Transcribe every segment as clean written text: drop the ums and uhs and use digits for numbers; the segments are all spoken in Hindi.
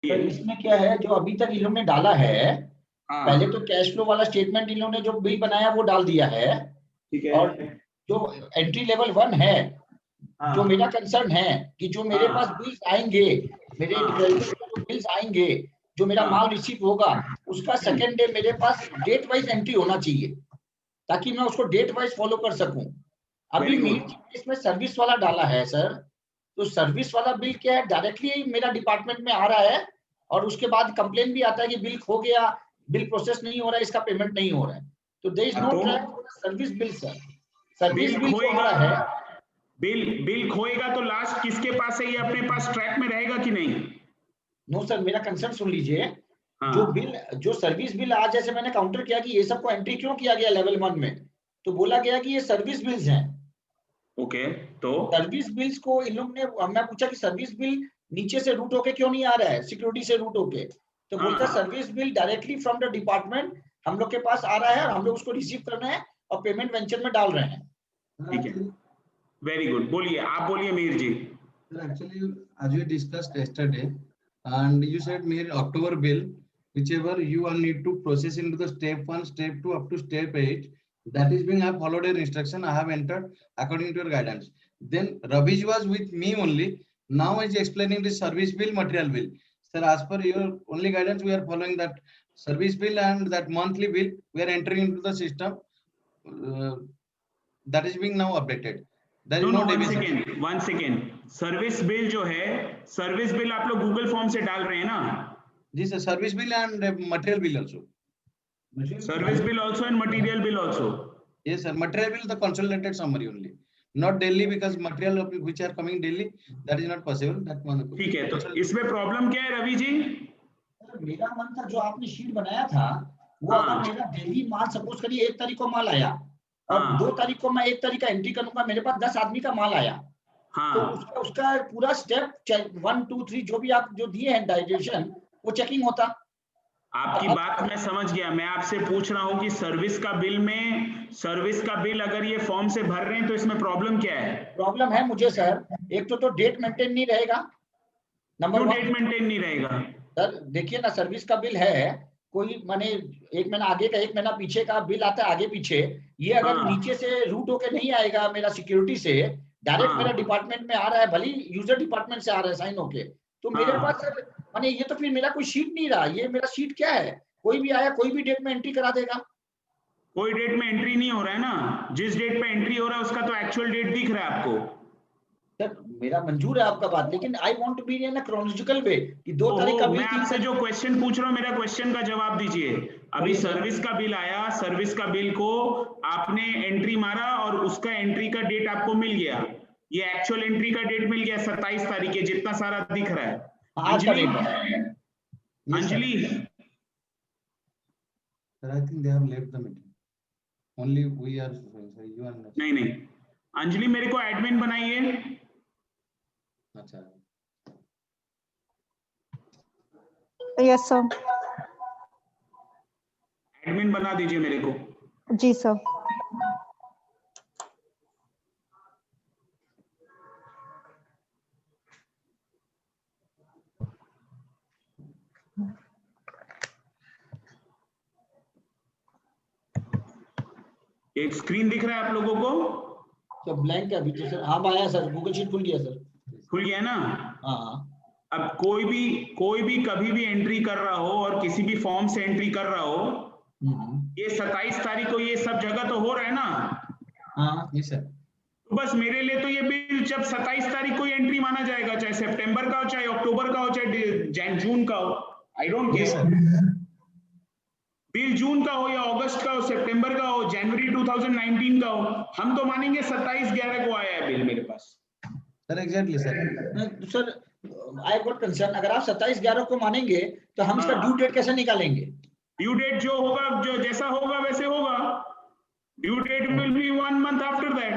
सर इसमें क्या है, जो अभी तक इन लोगों ने डाला है, पहले तो कैश फ्लो वाला स्टेटमेंट इन लोगों ने जो बिल बनाया वो डाल दिया है, ठीक है। और जो एंट्री लेवल 1 है, जो मेरा कंसर्न है कि जो मेरे पास बिल्स आएंगे, मेरे क्रेडिटर्स को जो बिल्स आएंगे, जो मेरा माल रिसीव होगा, उसका सेकंड डे मेरे पास डेट वाइज एंट्री होना चाहिए, ताकि मैं उसको डेट वाइज फॉलो कर सकूं। अभी इसमें सर्विस वाला डाला है सर, तो सर्विस वाला बिल क्या है, डायरेक्टली मेरा डिपार्टमेंट में आ रहा है, और उसके बाद कंप्लेन भी आता है कि बिल खो गया, बिल प्रोसेस नहीं हो रहा है, इसका पेमेंट नहीं हो रहा है। तो there is no track for service bill sir. Service bill जो आ रहा है, बिल खोएगा तो लास्ट किसके पास है, ये अपने पास ट्रैक में रहेगा कि नहीं? नो सर, मेरा कंसर्न सुन लीजिए। जो बिल, जो सर्विस बिल आज जैसे मैंने काउंटर किया कि ये सबको एंट्री क्यों किया गया लेवल 1 में, तो बोला गया कि ये सर्विस बिल्स हैं। ओके, तो सर्विस बिल्स को इन लोग ने, मैं पूछा कि सर्विस बिल नीचे से रूट होके क्यों नहीं आ रहा है, सिक्योरिटी से रूट होके, तो बोलता है service bill directly from the department हम लोग के पास आ रहा है, और हम लोग उसको रिसीव कर रहे हैं और पेमेंट वेंचर में डाल रहे हैं। ठीक है, वेरी गुड। बोलिए, आप बोलिए मीर जी। Actually, as we discussed yesterday, and you said Mir October bill, whichever you all need to process into the step 1, step 2 up to step 8, that is being I have followed your instruction. I have entered according to your guidance. Then Ravish was with me only. Now is explaining the service bill, material bill. Sir, as per your only guidance, we are following that service bill and that monthly bill. We are entering into the system. That is being now updated. There is no one second. Service bill जो है, सर्विस बिल आप लोग गूगल फॉर्म से डाल रहे हैं ना? जी sir, service bill and material bill also. Service bill also and material bill also. Yes sir, material bill the consolidated summary only, not daily, because material which are coming daily, that is not possible. That one. ठीक है, तो इसमें प्रॉब्लम क्या है रवि जी? मेरा मन था जो आपने शीट बनाया था वो, अगर मेरा डेली माल सपोज करिए 1 तारीख को माल आया, और 2 तारीख को मैं 1 तारीख का एंट्री करूंगा, मेरे पास 10 आदमी का माल आया, तो उसका पूरा स्टेप 1 2 3 जो भी आप जो दिए हैं डाइजेशन, वो चेकिंग होता। आपकी बात मैं समझ गया। मैं आपसे पूछ रहा हूं कि सर्विस का बिल में, सर्विस का बिल अगर ये फॉर्म से भर रहे हैं तो इसमें प्रॉब्लम क्या है? प्रॉब्लम है मुझे सर, एक तो डेट मेंटेन नहीं रहेगा, नंबर 1। डेट मेंटेन नहीं रहेगा सर देखिए ना, सर्विस का बिल है, कोई माने 1 महीना आगे का 1 महीना पीछे का बिल आता है आगे पीछे, ये अगर नीचे से रूट होके नहीं आएगा मेरा सिक्योरिटी से, डायरेक्ट मेरा डिपार्टमेंट में आ रहा है, भले यूजर डिपार्टमेंट से आ रहा है साइन होके, तो मेरे पास सर माने ये तो फिर मेरा कोई शीट नहीं रहा, ये मेरा शीट क्या है, कोई भी आया कोई भी डेट में एंट्री करा देगा। कोई डेट में एंट्री नहीं हो रहा है ना, जिस डेट पे एंट्री हो रहा है उसका तो एक्चुअल डेट दिख रहा है आपको। सर मेरा मंजूर है आपका बात, लेकिन I want to be in a chronological way कि 2 तारीख का बिल। मैं आपसे जो क्वेश्चन पूछ रहा हूं, मेरा क्वेश्चन का जवाब दीजिए। अभी सर्विस का बिल आया, सर्विस का बिल को आपने एंट्री मारा और उसका एंट्री का डेट आपको मिल गया, ये एक्चुअल एंट्री का डेट मिल गया 27 तारीख है, जितना सारा दिख रहा है। Anjali, Anjali, I think they have left the meeting. Only we are, you are not. नहीं, अंजलि मेरे को एडमिन बनाइए। अच्छा, यस सर। एडमिन बना दीजिए मेरे को। जी सर। एक स्क्रीन दिख रहा है आप लोगों को? तो ब्लैंक है अभी तो सर। हाँ आया सर, गूगल शीट खुल गया सर। खुल गया ना? हाँ। अब कोई भी कभी भी एंट्री कर रहा हो और किसी भी फॉर्म से एंट्री कर रहा हो, ये 27 तारीख को ये सब जगह तो हो रहा है ना? हाँ जी सर। तो बस मेरे लिए तो ये बिल जब 27 तारीख को एंट्री माना जाएगा, चाहे सितंबर का हो, चाहे अक्टूबर का हो, चाहे जून का हो, आई डोंट केयर। बिल जून का हो या अगस्त का हो, सितंबर का हो, जनवरी 2019 का हो, हम तो मानेंगे 27/11 को आया है बिल मेरे पास। Sir exactly sir. Sir I got concern, अगर आप 27/11 को मानेंगे तो हम इसका ड्यू डेट कैसे निकालेंगे? ड्यू डेट जो होगा, जो जैसा होगा वैसे होगा। Due date will be 1 month after that.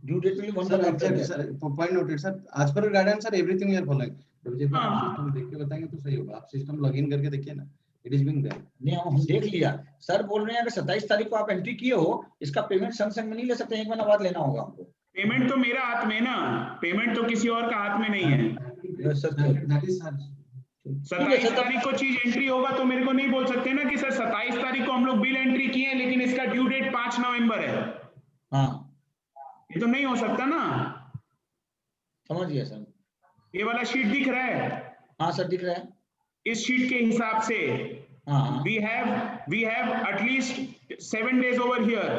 Due date will 1 month after that. Sir point noted sir, आज पर guidance sir everything we are following. System देख के बताएंगे तो सही होगा। आप सिस्टम लॉगिन करके देखिए ना, इट इज बीइंग देयर। नहीं हम देख लिया सर, बोल रहे हैं अगर 27 तारीख को आप एंट्री किए हो, इसका पेमेंट संग में नहीं ले सकते, 1 महीना बाद लेना होगा हमको। पेमेंट तो मेरा हाथ में ना, पेमेंट तो किसी और का हाथ में नहीं है। Yes, sir. That is sir. 27 तारीख को चीज एंट्री होगा तो मेरे को नहीं बोल सकते ना कि सर 27 तारीख को हम लोग बिल एंट्री किए हैं लेकिन इसका ड्यू डेट 5 नवंबर है। हाँ, ये तो नहीं हो सकता ना। समझ गया सर। ये वाला शीट दिख रहा है? हाँ सर, दिख रहा है। इस शीट के हिसाब से हाँ, we have at least 7 days over here,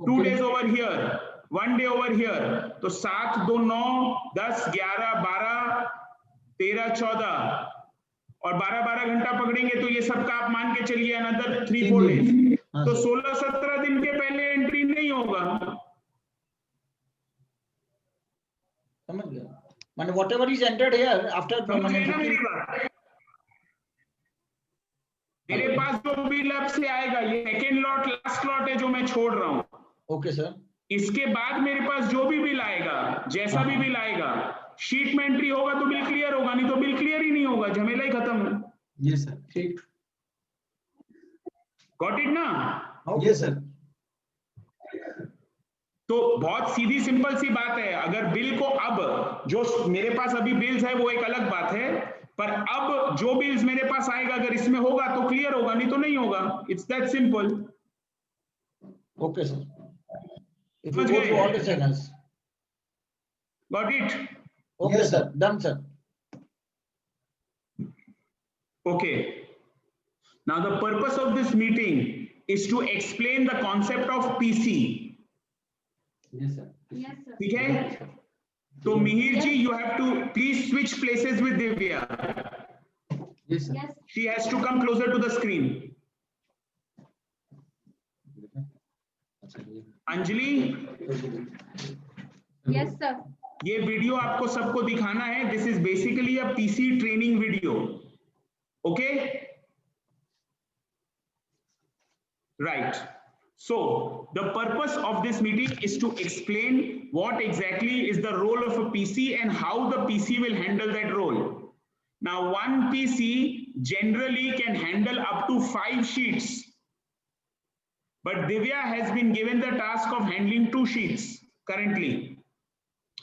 2 days over here, 1 day over here, तो 7 2 9 10 11 12 13 14 और 12 घंटा पकड़ेंगे तो ये सब का आप मान के चलिए अनदर 3-4 डेज, तो 16-17 दिन के पहले एंट्री नहीं होगा। समझ गया। माने whatever is entered here after समझ गए ना मेरी बात? मेरे पास जो बिल अब से आएगा ये सेकेंड लॉट लास्ट लॉट है जो मैं छोड़ रहा हूँ। Okay sir. इसके बाद मेरे पास जो भी बिल आएगा, जैसा भी बिल आएगा, शीट में एंट्री होगा तो बिल क्लियर होगा, नहीं तो बिल क्लियर ही नहीं होगा, झमेला ही खत्म है। Yes sir. ठीक। गॉट इट ना? Yes sir. तो बहुत सीधी सिंपल सी बात है। अगर बिल को अब जो मेरे पास अभी बिल्स है वो एक अलग बात है, पर अब जो बिल्स मेरे पास आएगा अगर इसमें होगा तो क्लियर होगा, नहीं तो नहीं होगा। It's that simple. Okay sir. If you go through all the channels. Got it? Okay Yes, sir, done sir. Okay. Now the purpose of this meeting is to explain the concept of PC. Yes sir. Yes, sir. ठीक है? तो मिहिर जी, you have to please switch places with Divya. Yes sir. Yes, She has to come closer to the screen. Anjali, yes, sir. ये वीडियो आपको सबको दिखाना है। This is basically a PC training video. Okay, right. So the purpose of this meeting is to explain what exactly is the role of a PC and how the PC will handle that role. Now one PC generally can handle up to 5 sheets, but Divya has been given the task of handling 2 sheets currently.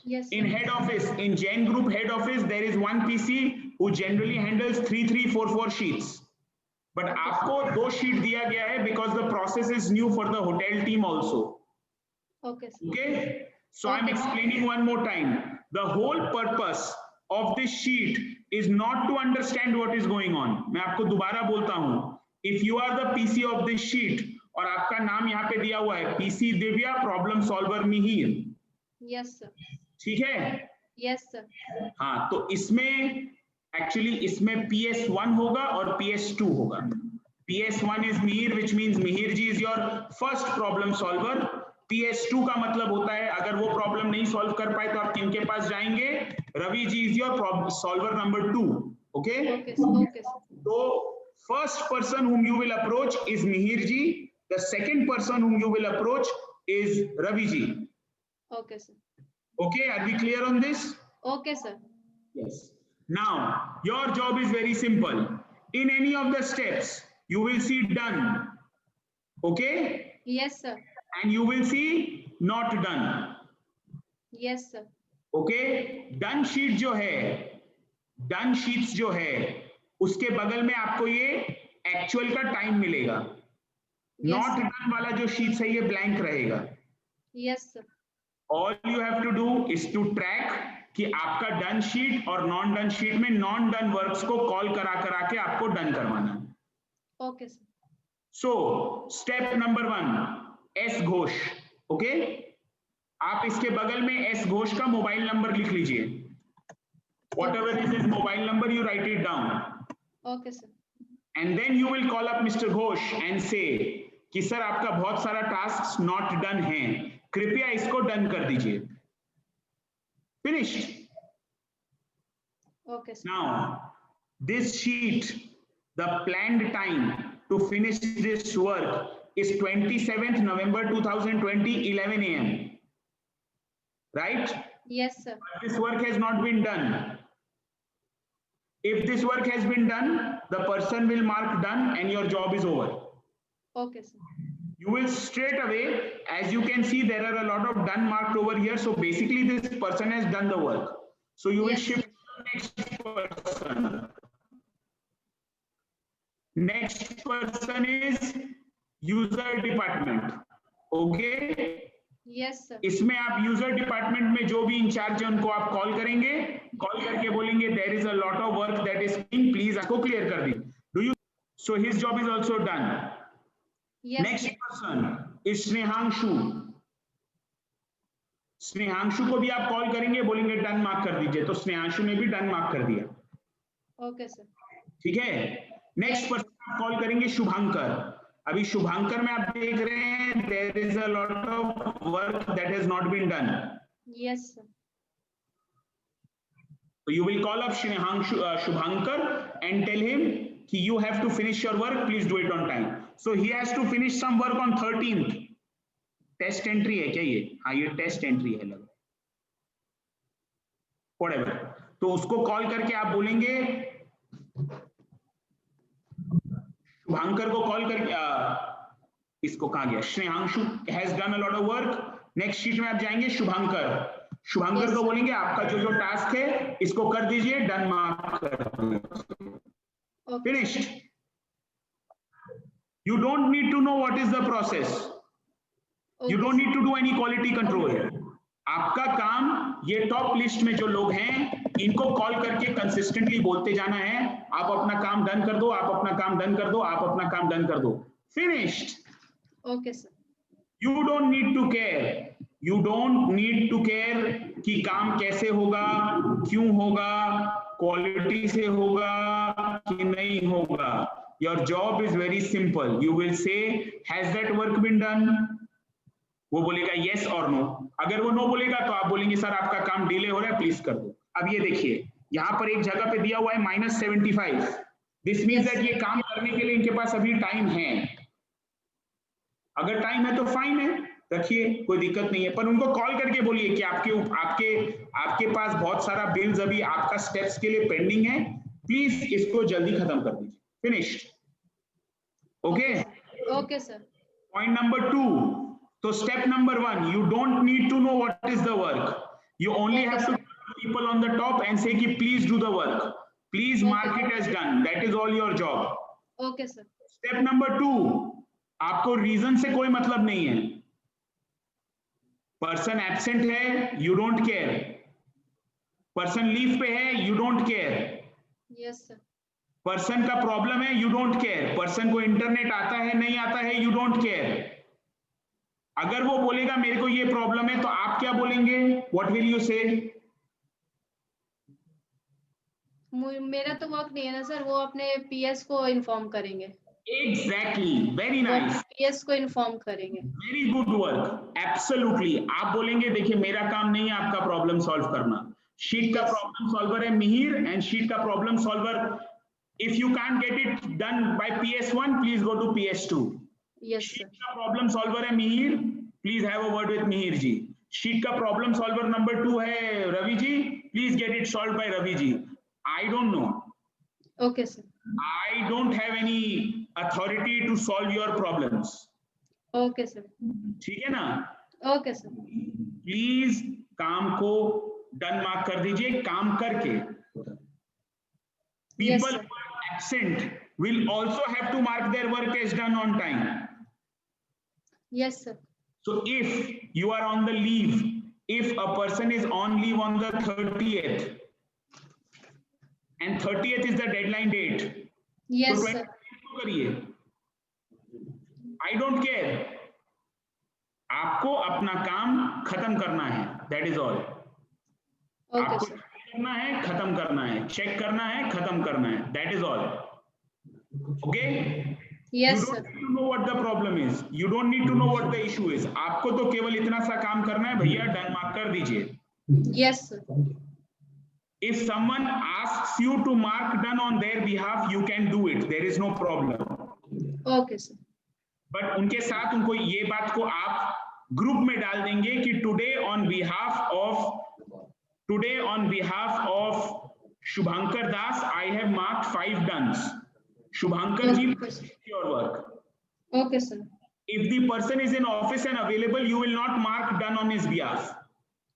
Yes, In sir. head office, in Jain Group head office, there is one PC who generally handles 3-4 sheets. But आपको 2 sheet दिया गया है because the process is new for the hotel team also. Okay, sir. Okay, so I'm explaining one more time. The whole purpose of this sheet is not to understand what is going on. मैं आपको दोबारा बोलता हूँ. If you are the PC of this sheet और आपका नाम यहाँ पे दिया हुआ है PC Divya problem solver Mihir, Yes, sir. ठीक है? Yes, sir. हाँ, तो इसमें एक्चुअली इसमें PS1 होगा और PS2 होगा। PS1 is Mihir, which means Mihir ji is your first problem solver. PS2 का मतलब होता है अगर वो प्रॉब्लम नहीं सॉल्व कर पाए तो आप किनके पास जाएंगे? Ravi ji is your solver number 2. Okay? Okay, sir. Okay, sir. So first person whom you will approach is Mihir ji. The second person whom you will approach is Ravi ji. Okay, sir. Okay, are we clear on this? Okay, sir. Yes. Now, your job is very simple. In any of the steps, you will see done. Okay? Yes, sir. And you will see not done. Yes, sir. Okay? Done sheet जो है, done sheets जो है, उसके बगल में आपको ये actual का time मिलेगा. Yes, Not sir. done वाला जो sheets है ये blank रहेगा. Yes, sir. All you have to do is to track कि आपका डन शीट और नॉन डन शीट में नॉन डन वर्क्स को कॉल करा के आपको डन करवाना है। Okay, sir. So step number 1 S Ghosh. Okay, आप इसके बगल में एस घोष का मोबाइल नंबर लिख लीजिए। Whatever is his mobile number, you write it down. Okay, sir. And then you will call up Mr. Ghosh and say कि सर आपका बहुत सारा टास्क नॉट डन है, कृपया इसको डन कर दीजिए। Finished. Okay, sir. Now, this sheet, the planned time to finish this work is 27th November 2020, 11 AM. Right? Yes, sir. But this work has not been done. If this work has been done, the person will mark done and your job is over. Okay, sir. You will straight away, as you can see, there are a lot of done marked over here. So basically this person has done the work. So you will Yes, shift to the Next person is user department. Okay. Yes, sir. इसमें आप यूजर डिपार्टमेंट में जो भी इंचार्ज है उनको आप कॉल करेंगे, कॉल करके बोलेंगे there is a lot of work that is please आपको क्लियर कर दी. Do you so his job is also done. Yes, next sir. Person is Snehanshu. Snehanshu को भी आप कॉल करेंगे, बोलेंगे डन मार्क कर दीजिए, तो स्नेहांशु ने भी डन मार्क कर दिया. Okay, sir. ठीक है. नेक्स्ट पर्सन आप कॉल करेंगे शुभांकर. अभी शुभांकर में आप देख रहे हैं there is a lot of work that has not been done. Yes, sir. So you will call up Shubhankar and tell him कि you have to finish your work, please do it on time. So he has to finish some work on 13th. Test entry है क्या ये? हाँ ये test entry है लगा. Whatever. तो उसको कॉल करके आप बोलेंगे, शुभांकर को कॉल करके इसको कहाँ गया, Shreyanshu has done a lot of work. Next sheet में आप जाएंगे शुभांकर Yes, को sir. बोलेंगे आपका जो टास्क है इसको कर दीजिए, डन मार्क कर दीजिए. Okay. Finished. You don't need to know what is the process. You Okay, don't sir. need to do any quality control. आपका काम ये टॉप लिस्ट में जो लोग हैं इनको कॉल करके कंसिस्टेंटली बोलते जाना है, आप अपना काम डन कर दो, आप अपना काम डन कर दो, आप अपना काम डन कर दो. Finished. Okay, sir. You don't need to care. You don't need to care कि काम कैसे होगा, क्यों होगा, क्वालिटी से होगा कि नहीं होगा. Your job is very simple. You will say, has that work been done? वो बोलेगा yes or no. अगर वो no बोलेगा तो आप बोलेंगे सर आपका काम डिले हो रहा है, प्लीज कर दो. अब ये देखिए यहाँ पर एक जगह पे दिया हुआ है -75. दिस मीन्स दैट ये काम करने के लिए इनके पास अभी टाइम है. अगर टाइम है तो फाइन है, रखिए, कोई दिक्कत नहीं है. पर उनको कॉल करके बोलिए कि आपके पास बहुत सारा बिल्स अभी आपका स्टेप्स के लिए पेंडिंग है, प्लीज इसको जल्दी खत्म कर दीजिए. Finished. Okay. Okay, sir. Point number 2. So step number 1, you don't need to know what is the work. You only Okay, have to sir. call people on the top and say कि please do the work. Please Okay. mark it as done. That is all your job. Okay, sir. Step number 2, आपको रीजन से कोई मतलब नहीं है. पर्सन एब्सेंट है, you don't care. Person leave पे है, you don't care. Yes, sir. Person का प्रॉब्लम है, you don't care. पर्सन को इंटरनेट आता है नहीं आता है, you don't care. अगर वो बोलेगा मेरे को ये प्रॉब्लम है तो आप क्या बोलेंगे? What will you say? मेरा तो वर्क नहीं है ना सर, वो अपने पीएस को इन्फॉर्म करेंगे. Exactly. Very वो nice. पीएस को इन्फॉर्म करेंगे. Very good work. Absolutely. आप बोलेंगे देखिए मेरा काम नहीं है आपका प्रॉब्लम सॉल्व करना. शीट का Yes. प्रॉब्लम सॉल्वर है मिहिर एंड शीट का problem solver. If you can't get it done by PS1, please go to PS2. Yes, sir. Sheet का प्रॉब्लम सॉल्वर है Mihir, please have a word with Mihir ji. Sheet का प्रॉब्लम सॉल्वर नंबर 2 है Ravi ji, please get it solve by Ravi ji. I don't know. Okay, sir. I don't have any authority to solve your problems. Okay, sir. ठीक है ना? Okay, sir. प्लीज काम को डन मार्क कर दीजिए काम करके. Yes, People sir. who are absent will also have to mark their work as done on time. Yes, sir. So if you are on the leave, if a person is on leave on the 30th, and 30th is the deadline date, Yes, तो sir. 20th को करिए. I don't care. आपको अपना काम खत्म करना है. That is all. Okay, आपको sir. check करना है, खत्म करना है, चेक करना है, खत्म करना है. That is all. Okay? Yes, You sir. don't need to know what the problem is. You don't need to know what the issue is. आपको तो केवल इतना सा काम करना है, भैया डन मार्क कर दीजिए. Yes, sir. If someone asks you to mark done on their behalf, you can do it. There is no problem. Okay, sir. But उनके साथ उनको ये बात को आप ग्रुप में डाल देंगे कि today on behalf of Shubhankar Das, I have marked 5 dones. Shubhankar ji, Okay, sir. your work. Okay, sir. If the person is in office and available, you will not mark done on his behalf.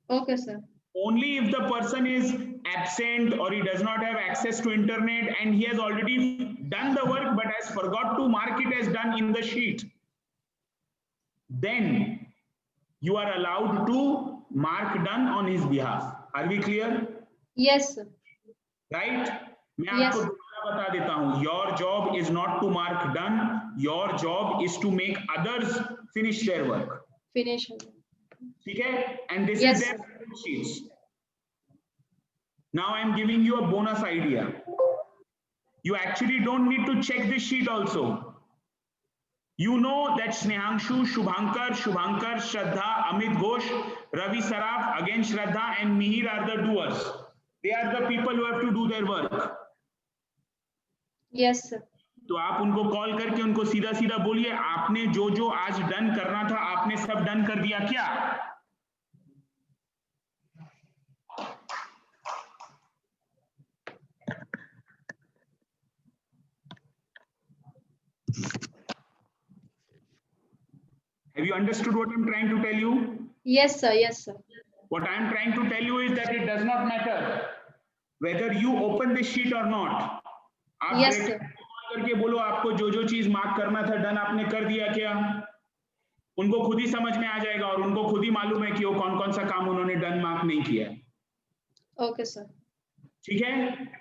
Okay, sir. Only if the person is absent or he does not have access to internet and he has already done the work but has forgot to mark it as done in the sheet, then you are allowed to mark done on his behalf. Are we clear? Yes, sir. Right? मैं Yes. आपको दोबारा बता देता हूं. Your job is not to mark done. Your job is to make others finish their work. Finish. ठीक है? And this Yes, is their sheets. Now I am giving you a bonus idea. You actually don't need to check this sheet also. You know that Snehanshu, Shubhankar, Shraddha, Amit Ghosh, Ravi Saraf, again Shraddha and Mihir are the doers. They are the people who have to do their work. Yes, sir. तो आप उनको कॉल करके उनको सीधा सीधा बोलिए, आपने जो जो आज डन करना था आपने सब डन कर दिया क्या? Have you understood what I'm trying to tell you? Yes, sir. Yes, sir. What I am trying to tell you is that it does not matter whether you open this sheet or not. आप Yes, direct sir. call करके बोलो आपको जो जो चीज मार्क करना था डन आपने कर दिया क्या? उनको खुद ही समझ में आ जाएगा और उनको खुद ही मालूम है कि वो कौन कौन सा काम उन्होंने डन मार्क नहीं किया है. Okay, sir. ठीक है?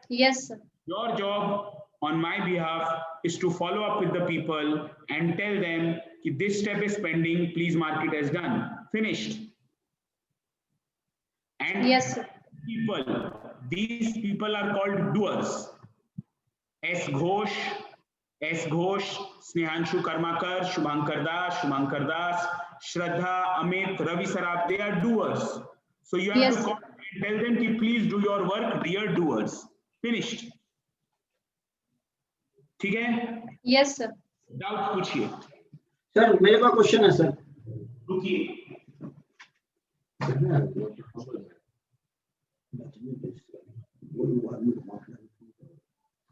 Yes, sir. Your job on my behalf is to follow up with the people and tell them that this step is pending, please mark it as done. Finished. And Yes, sir. these people are called doers. S. Ghosh, Snehanshu Karmakar, Shubhankar Das, Shraddha, Amit, Ravi Saraf, they are doers. So you have Yes, to sir. call and tell them कि please do your work, dear doers. Finished. ठीक है? Yes, sir. डाउट पूछिए. सर मेरे पास क्वेश्चन है सर. रुकिए.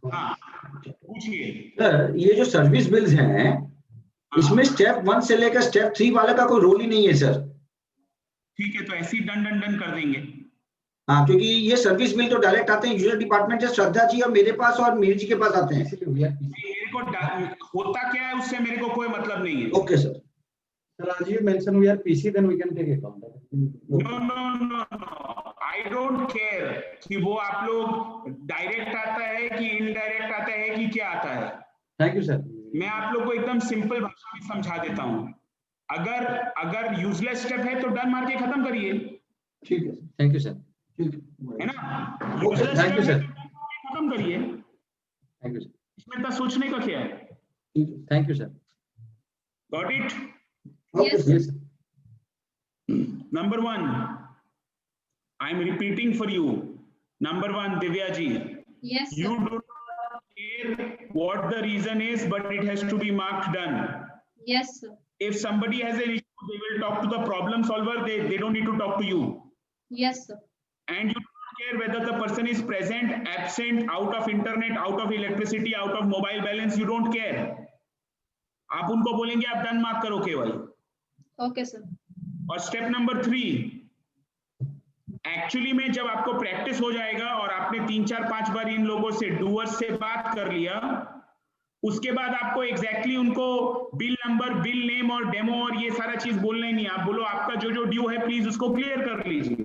हाँ, पूछिए. सर ये जो सर्विस बिल्स हैं इसमें स्टेप 1 से लेकर स्टेप 3 वाले का कोई रोल ही नहीं है सर. ठीक है, तो ऐसे ही डन कर देंगे. हाँ, क्योंकि ये सर्विस बिल तो डायरेक्ट आते हैं यूजर डिपार्टमेंट से श्रद्धा जी और मेरे पास और मीर जी के पास आते हैं. मेरे को होता क्या है उससे मेरे को कोई मतलब नहीं है. Okay sir. Sir, as you mentioned, we are PC, then we can take account. No. I don't care कि वो आप लोग डायरेक्ट आता है कि इनडायरेक्ट आता है कि क्या आता है. Thank you, sir. मैं आप लोग को एकदम सिंपल भाषा में समझा देता हूँ. अगर यूजलेस स्टेप है तो डन मार के खत्म करिए. ठीक है. Thank you, sir. है ना? Okay, useless thank you, step sir. खत्म करिए. Thank you, sir. इसमें इतना सोचने का क्या है? Thank you, sir. Got it? Yes, Yes, sir. Number 1, I am repeating for you. Number 1, Divya ji, Yes, sir. you do not care what the reason is, but it has to be marked done. Yes, sir. If somebody has an issue, they will talk to the problem solver. They don't need to talk to you. Yes, sir. And you don't care whether the person is present, absent, out of internet, out of electricity, out of mobile balance. You don't care. आप उनको बोलेंगे आप डन मार्क करो केवल. Okay, sir. और स्टेप नंबर 3, एक्चुअली में जब आपको प्रैक्टिस हो जाएगा और आपने 3, 4, 5 बार इन लोगों से डूअर्स से बात कर लिया, उसके बाद आपको एग्जैक्टली उनको बिल नंबर, बिल नेम और डेमो और ये सारा चीज बोलना ही नहीं. आप बोलो आपका जो जो ड्यू है प्लीज उसको क्लियर कर लीजिए.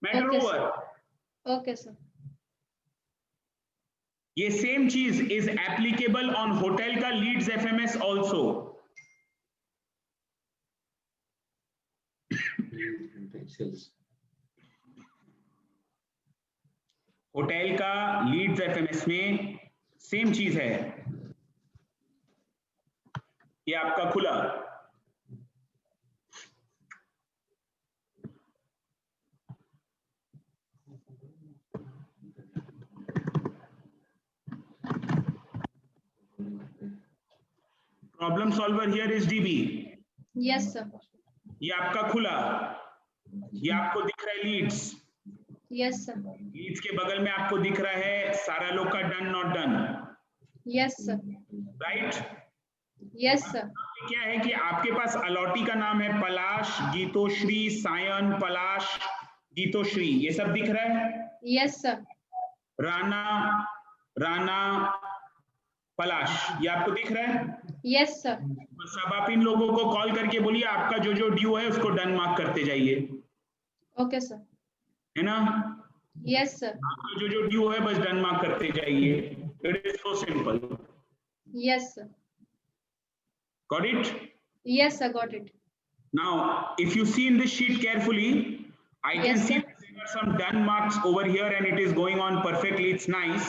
Matter Okay, over. sir. Okay, sir. ये सेम चीज इज एप्लीकेबल ऑन होटल का लीड्स एफएमएस ऑल्सो. होटल का लीड्स एफएमएस में सेम चीज है. ये आपका खुला. Problem solver here is dB. Yes, sir. ये आपका खुला. ये आपको दिख रहा है लीड्स. Yes, sir. लीड्स के बगल में आपको दिख रहा है सारा लोग का done not done. Yes, sir. Right? Yes, sir. क्या है कि आपके पास अलॉटी का नाम है पलाश, गीतोश्री, सायन, पलाश, गीतोश्री, ये सब दिख रहा है. Yes, sir. राणा पलाश, ये आपको दिख रहा है? Yes, sir. बस अब आप इन लोगों को कॉल करके बोलिए आपका जो जो ड्यू है उसको डन मार्क करते जाइए, Okay, sir. है ना? Yes, sir. आपका जो जो ड्यू है बस डन मार्क करते जाइए. It is so simple. Yes, sir. Got it? Yes, sir. Got it. Now, if you see in this sheet carefully, I can Yes, see sir. there are some done marks over here and it is going on perfectly. It's nice.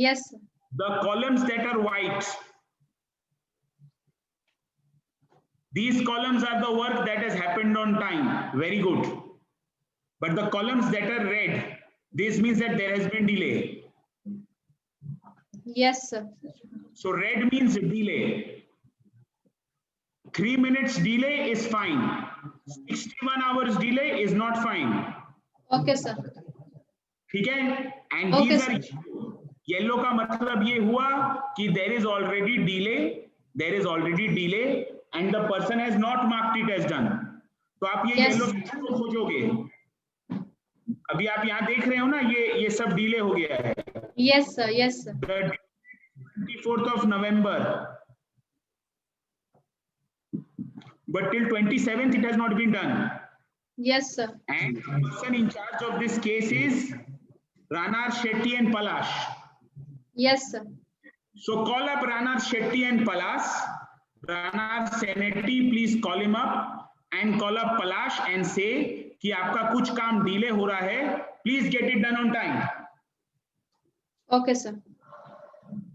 Yes, sir. The columns that are white, these columns are the work that has happened on time. Very good. But the columns that are red, this means that there has been delay. Yes, sir. So red means delay. 3 minutes delay is fine. 61 hours delay is not fine. Okay, sir. ठीक है? And Okay, these are sir. yellow का मतलब ये हुआ कि there is already delay and the person has not marked it as done. तो आप ये Yes. yellow section को खोजोगे. अभी आप यहाँ देख रहे हो ना, ये सब डिले हो गया है. Yes, sir. Yes, sir. The 24th of November, but till 27th it has not been done. Yes, sir. And the person in charge of this case is Ranar Shetty and Palash. Yes, sir. So call up Ranar Shetty and Palash. Ranar Senetti, please call him up and call up Palash and say कि आपका कुछ काम डिले हो रहा है. Please get it done on time. Okay, sir.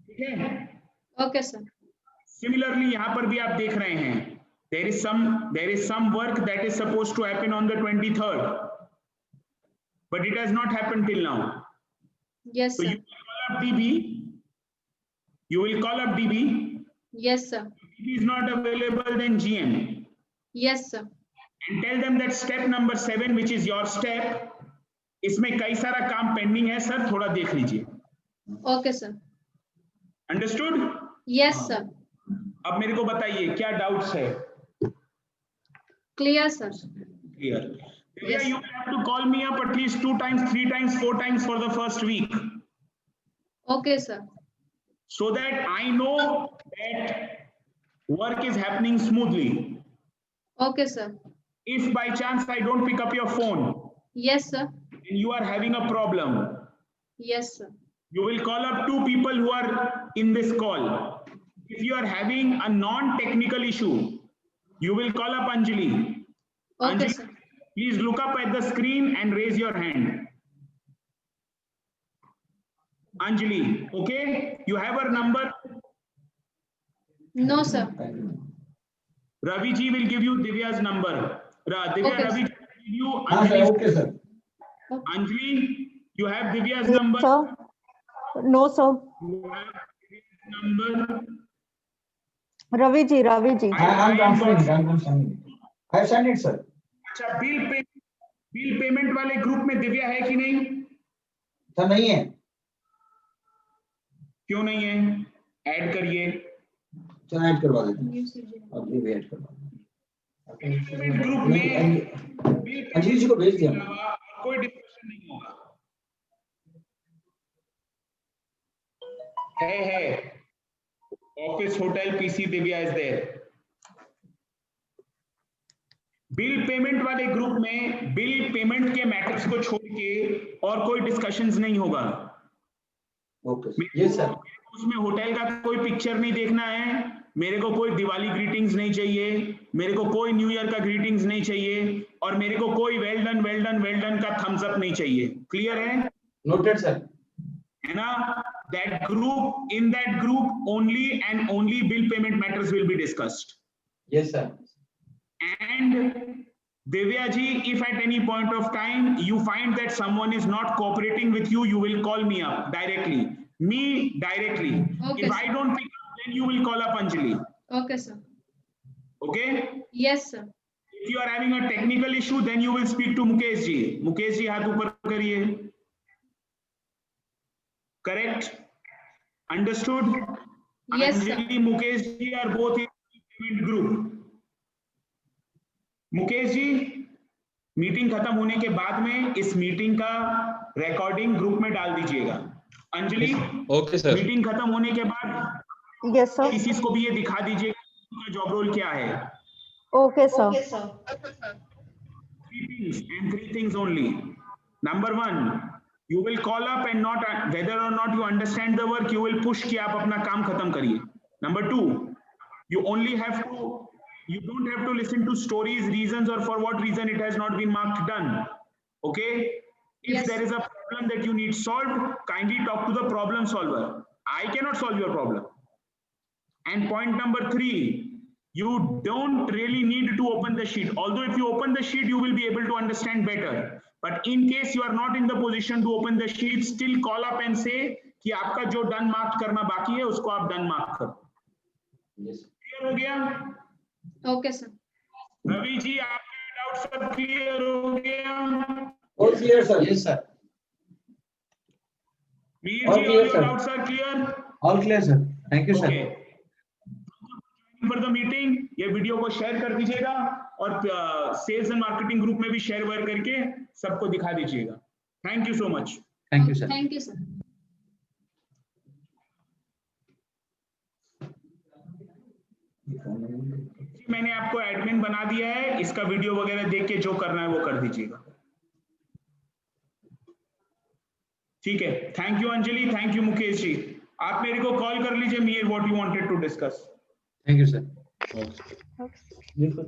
ठीक है? Okay, sir. Similarly, यहाँ पर भी आप देख रहे हैं. There is some work that is supposed to happen on the 23rd, but it has not happened till now. Yes, So sir. you will call up DB. You will call up DB. Yes, sir. If DB is not available, then GM. Yes, sir. And tell them that step number 7, which is your step, इसमें कई सारा काम पेंडिंग है सर, थोड़ा देख लीजिए. Okay, sir. Understood? Yes, sir. अब मेरे को बताइए क्या डाउट्स है. Clear, sir. Clear. Yes. Yeah, you have to call me up at least 2 times, 3 times, 4 times for the first week, Okay, sir. so that I know that work is happening smoothly. Okay, sir. If by chance I don't pick up your phone Yes, sir. and you are having a problem, Yes, sir. you will call up 2 people who are in this call. If you are having a non-technical issue, you will call up Anjali. Okay, Anjali, sir. please look up at the screen and raise your hand. Anjali, okay? You have her number. No, sir. Ravi ji will give you Divya's number. Divya, Okay, Ravi sir. ji will give you हाँ sir, Anjali's. Okay sir. Anjali, you have Divya's Yes, number. sir. No, sir. You have Divya's number. Ravi ji, Ravi ji. I'm transferring. I have sent it, sir. अच्छा, बिल पेमेंट वाले ग्रुप में दिव्या है कि नहीं? सर नहीं है. क्यों नहीं है? ऐड करिए. सर ऐड करवा देते हैं. अभी भी ऐड करवा देते पेमेंट ग्रुप में हैं. अंजलि जी को भेज दिया. कोई डिस्कशन नहीं होगा. है office hotel PC Divya is there. Bill payment वाले ग्रुप में बिल पेमेंट के मैटर्स को छोड़ के और कोई डिस्कशंस नहीं होगा. ओके. Yes sir. उसमें होटल का कोई पिक्चर नहीं देखना है. मेरे को कोई दिवाली ग्रीटिंग्स नहीं चाहिए. मेरे को कोई न्यू ईयर का ग्रीटिंग्स नहीं चाहिए. और मेरे को कोई वेल डन का थम्स अप नहीं चाहिए. क्लियर है? Noted sir. है ना? In that group only and only bill payment matters will be discussed. Yes sir. And Divya ji, if at any point of time you find that someone is not cooperating with you, you will call me up directly. Me directly. Okay, If sir. I don't pick up, then you will call up Anjali. Okay, sir. Okay? Yes, sir. If you are having a technical issue, then you will speak to Mukesh ji. Mukesh ji, हाथ ऊपर करिए. Correct? Understood? Yes, sir. Anjali, Mukesh ji are both in payment group. Mukesh ji, meeting खत्म होने के बाद में इस मीटिंग का रिकॉर्डिंग ग्रुप में डाल दीजिएगा। Anjali, okay sir. मीटिंग खत्म होने के बाद Yes, sir. पीसीस को भी ये दिखा दीजिएगा उनका जॉब रोल क्या है। Okay, sir. Three things only. Number one, you will call up and not whether or not you understand the work, you will push कि आप अपना काम खत्म करिए। Number two, you don't have to listen to stories, reasons, or for what reason it has not been marked done. Okay? If Yes. there is a problem that you need solved, kindly talk to the problem solver. I cannot solve your problem. And point number three, you don't really need to open the sheet. Although if you open the sheet, you will be able to understand better. But in case you are not in the position to open the sheet, still call up and say कि आपका जो done mark करना बाकी है उसको आप done mark करो। Clear हो गया? Okay, sir. रवि जी, आपके डाउट सब क्लियर हो गया? All clear, sir. Yes, sir. Mir All ji, clear, all your sir. doubts are clear? All clear, sir. Thank you, sir. Okay. For the meeting, ये वीडियो को शेयर कर दीजिएगा और सेल्स एंड मार्केटिंग ग्रुप में भी शेयर वेयर करके सबको दिखा दीजिएगा। Thank you so much. Thank you, sir. Thank you, sir. मैंने आपको एडमिन बना दिया है, इसका वीडियो वगैरह देख के जो करना है वो कर दीजिएगा। ठीक है, thank you Anjali, thank you Mukesh ji. आप मेरे को कॉल कर लीजिए मीर what you wanted to discuss. Thank you, sir. Okay.